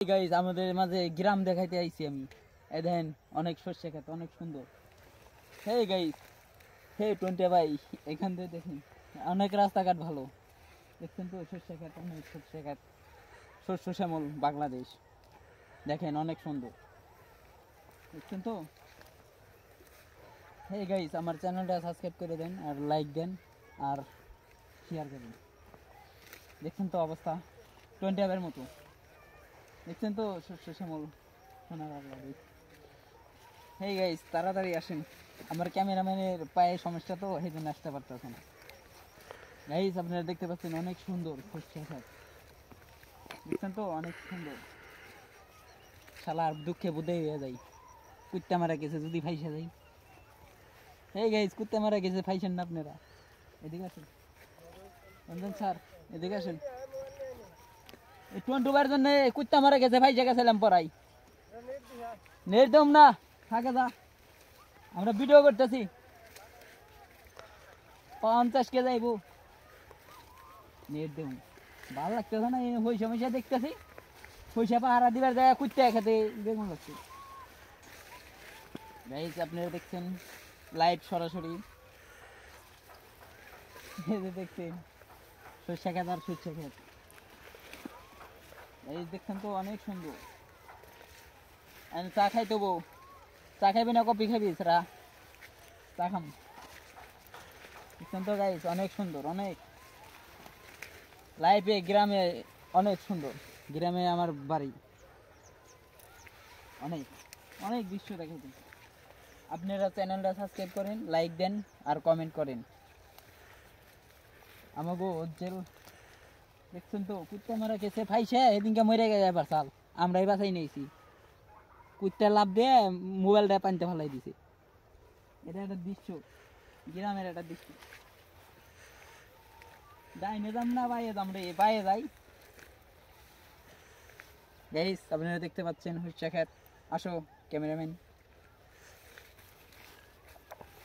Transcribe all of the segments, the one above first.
Guys আমাদের মাঝে গ্রাম দেখাইতে আইছি আমি। এই দেখেন অনেক সরষে ক্ষেত, অনেক সুন্দর। হেই গাইস, হে টোয়েন্টি ভাই, এখান থেকে দেখেন অনেক রাস্তাঘাট ভালো। দেখছেন তো সরষে ক্ষেত, অনেক সরষে ক্ষেত, শস্য শ্যামল বাংলাদেশ। দেখেন অনেক সুন্দর, দেখছেন তো। হেই গাইস, আমার চ্যানেলটা সাবস্ক্রাইব করে দেন আর লাইক দেন আর শেয়ার করেন। দেখছেন তো অবস্থা টোয়েন্টি ভাইয়ের মতো, দেখছেন তো শস্য শ্যামল সোনার বাংলাদেশ। হেই গাইস, তাড়াতাড়ি আসেন, আমার ক্যামেরাম্যানের পায়ে সমস্যা তো সেই জন্য আসতে পারতেছে না। গাইস আপনারা দেখতে পাচ্ছেন অনেক সুন্দর সরষে ক্ষেত, দেখছেন তো অনেক সুন্দর। শালার দুঃখে বুঝে হয়ে যাই, কুত্তা মারা গেছে যদি ফাইসা যাই। হেই গাইস, কুত্তা মারা গেছে, ফাইসেন না আপনারা। এদিকে আসেন রঞ্জন স্যার, এদিকে আসেন। এই টোয়েন্টি বার জন্য কুত্তা মারা গেছে, ফাইসা গেছিলাম পড়াই। নেট দম না, থাকে যা, আমরা ভিডিও করতেছি। 50 কে যাইব, নেট দেব ভালো লাগতেছে না। পয়সা পয়সা দেখতেছি, পয়সা পাহারা দিবার যায় কুত্তা খেতে বেগুন লাগছে। গাইস আপনারা দেখছেন লাইভ সরাসরি, দেখছেন সরষে ক্ষেত আর সরষে ক্ষেত। এই দেখছেন তো অনেক সুন্দর। চা খাই তবু, চা খাইবি না কফি খাবি? সেরা চা খাম। দেখছেন তো গাইস অনেক সুন্দর, অনেক লাইফে গ্রামে অনেক সুন্দর। গ্রামে আমার বাড়ি, অনেক অনেক দৃশ্য দেখেছেন। আপনারা চ্যানেলটা সাবস্ক্রাইব করেন, লাইক দেন আর কমেন্ট করেন। আমাকে উজ্জ্বল দেখছেন তো কুত্তা মারা গেছে, ফাইসে এদিনকে মরে গেছে। এবার সাল আমরাই বাঁচাই নিয়েছি, কুত্তা লাভ দিয়ে মোবাইলটা পানিতে ফেলাই দিছে। এটা একটা দৃশ্য, গ্রামের একটা দৃশ্য। ডাইনে যাম না বাইরে যাম রে, বাইরে যাই। গাইস আপনারা দেখতে পাচ্ছেন সরষে ক্ষেত। আসো ক্যামেরাম্যান।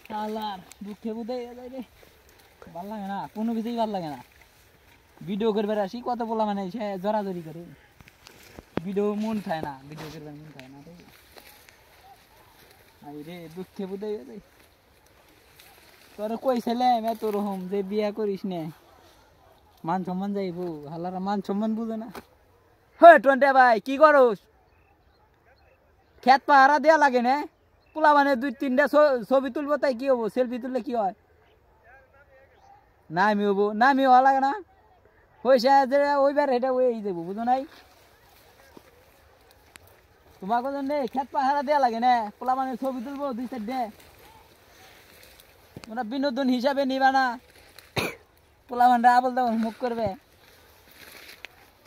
শালার দুঃখে বুঝে যাই রে, ভাল লাগে না, কোনো কিছুই ভাল লাগে না। ভিডিও করবার আসি, কত বলা মানে সে জড়াজড়ি করে, ভিডিও মন খায় না, ভিডিও করবার মন খায় না রে। আই রে দুঃখে বুঝে যাই। তোর কইছিলাম এত রকম যে বিয়া করিস নে, মান সম্মান যাইব। হালারা মান সম্মান বুঝে না। হ্যাঁ টোয়েন্টি ভাই কি করস? ক্ষেত পাহারা দেওয়া লাগে না? পোলা মানে 2-3টা ছবি তুলবো, তাই কি হবো? সেলফি তুললে কি হয়? নামি হবো, নামি হওয়া লাগে না? হয়েছে যে ওইবার এটা ওই যাবো, বুঝো নাই? তোমাকে জন্য ক্ষেত পাহারা দেওয়া লাগে না? পোলা মানে ছবি তুলবো 2-4টে, ওরা বিনোদন হিসাবে নিবা না? পোলা মানে আবল দাবল মুখ করবে।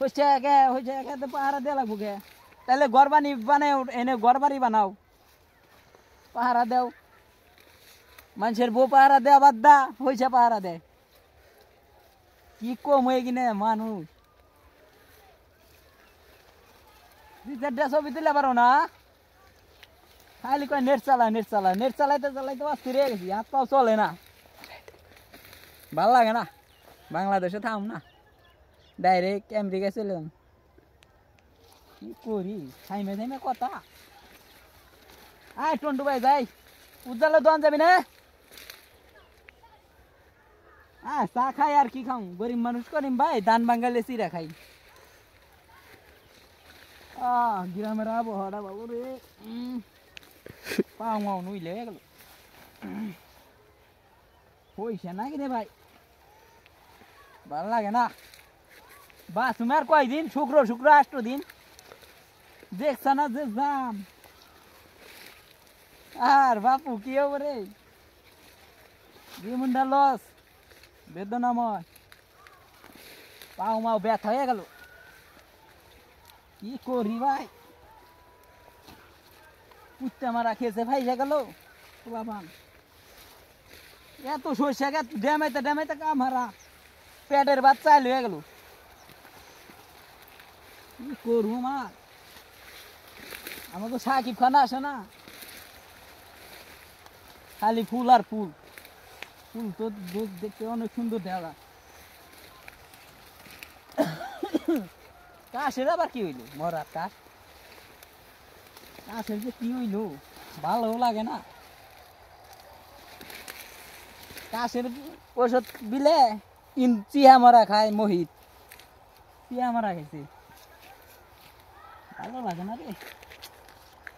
হয়েছে পাহারা দেওয়া লাগবো কে? তাহলে ঘর বানাও, এনে ঘর বাড়ি বানাও, পাহারা দেও। মানুষের বউ পাহারা দেওয়া বাদ দা, হয়েছে পাহারা দেয়। কি কম হয়ে কিনে মানুষ। 2-4টা ছবি তুলে পারো না? খালি কয় নেট চালা, নেট চালা, নেট চালাইতে চালাইতে অস্থির হয়ে গেছি, হাত পাও চলে না, ভাল লাগে না। বাংলাদেশে থাম না, ডাইরেক্ট আমেরিকা চলে যাম। কি করি থাইমে থাইমে কথা। আয় টন্টু ভাই যাই, উজ্জ্বলে দোয়ান যাবি না? চা খাই আর কি খাও, গরিব মানুষ করিম ভাই, ধান বাঙ্গালে চিরা খাই। গ্রামের আবহাওয়াটা বাবু রে, পাও মাও নুইলে গেল। হইছে নাকি রে ভাই, ভাল লাগে না। বাস তুমি আর কয়দিন? শুক্র 8 দিন দেখছ না যে যাম। আর বাপু কি হবে রে, জীবনটা লস, বেদনাময়। পাও মাও ব্যথা হয়ে গেল, কি করি ভাই। কুত্তা মারা খেয়েছে, ফাইসা গেল বাবা। এত সরষে গাছ ড্যামাইতে ড্যামাইতে কাম হারা, পেটের বাচ্চা হয়ে গেল। কি করবো মা, আমার তো সাকিব খানা আসে না, খালি ফুল আর ফুল। ফুল তো দেখতে অনেক সুন্দর দেখা। কাশের আবার কি হইলো মরা কাশ কাশের যে কি হইলো ভালো লাগে না কাশের ওষুধ বিলে চিয়া মরা খায় মোহিত চিয়া মরা খাইছে ভালো লাগে না রে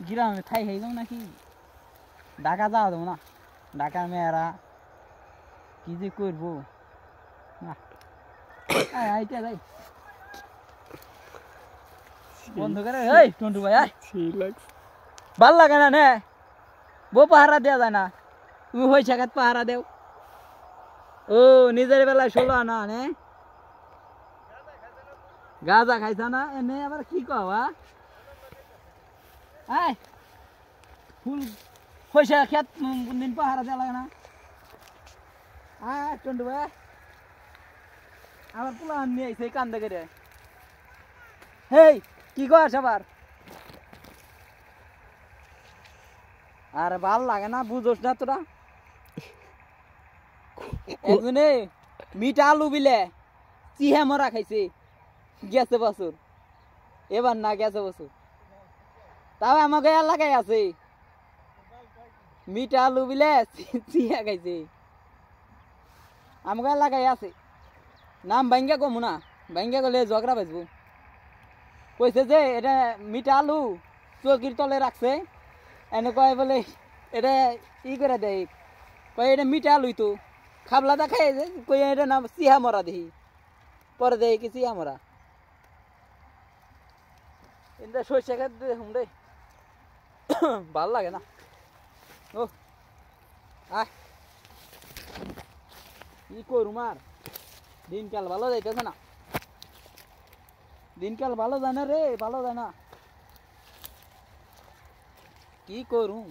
গ্রামে খাই খাইলাম নাকি ঢাকা যাওয়া দেবো না ঢাকার মেয়েরা কি যে করবো না আইটা যাই বন্ধ করে এই টন্টু ভাই ভাল লাগে না নে বউ পাহারা দেওয়া যায় না তুমি হয়েছে খাত পাহারা দেও ও নিজের বেলায় 16 আনা নে গাঁজা খাইছ না এনে আবার কি কওয়া আয় ফুল হয়েছে খেত দিন পাহারা দেওয়া লাগে না আয় টন্টু ভাই আমার পোলা নিয়ে আইছে কান্দে করে হেই কি কর আবার আর ভাল লাগে না বুঝোস না তোরা একজনে মিঠা আলু বিলে চিহা মরা খাইছে গেছে বছর এবার না গেছে বছর তাও আমাকে এলাকায় আছে মিঠা আলু বিলে চিহা খাইছে আমাকে এলাকায় আছে নাম ভাঙ্গা কমু না ভাঙ্গা গেলে ঝগড়া বাজবো কইছে যে এটা মিঠা আলু চৌকির তলে রাখছে এনে কয় বলে এটা ই করে দেয় কয় এটা মিঠা আলুই তো খাবলা দেখাই যে কই এটা নাম চিহা মরা দেখি পরে দেয় কি চিহা মরা এটা সরষে খেত দেখুন রে ভাল লাগে না ও আয় কি করুম আর দিনকাল ভালো যাইতেছে না দিনকাল ভালো যায় না রে ভালো যায় না কি করুম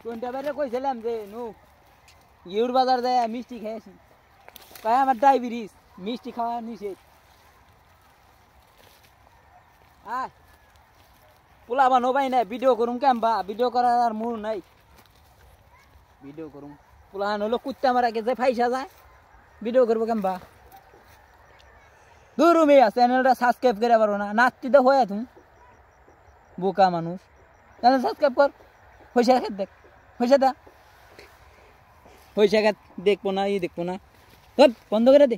কোনটা বেড়ে কইছিলাম যে নু ইউর বাজার যায় মিষ্টি খেয়েছি তাই আমার ডায়াবেটিস মিষ্টি খাওয়া নিষেধ আয় পোলা বানো পাই না ভিডিও করুম কেমবা ভিডিও করার আর মুড নাই ভিডিও করুম পোলা হলো কুত্তা মারা গেছে ফাইসা যায় ভিডিও করবো কেমবা দূর মেয়ে চ্যানেলটা সাবস্ক্রাইব করে পারো না নাচতে তো হয়ে তুমি বোকা মানুষ চ্যানেল সাবস্ক্রাইব কর পয়সা খেত দেখ পয়সা দা পয়সা খেত দেখবো না ই দেখবো না বন্ধ করে দে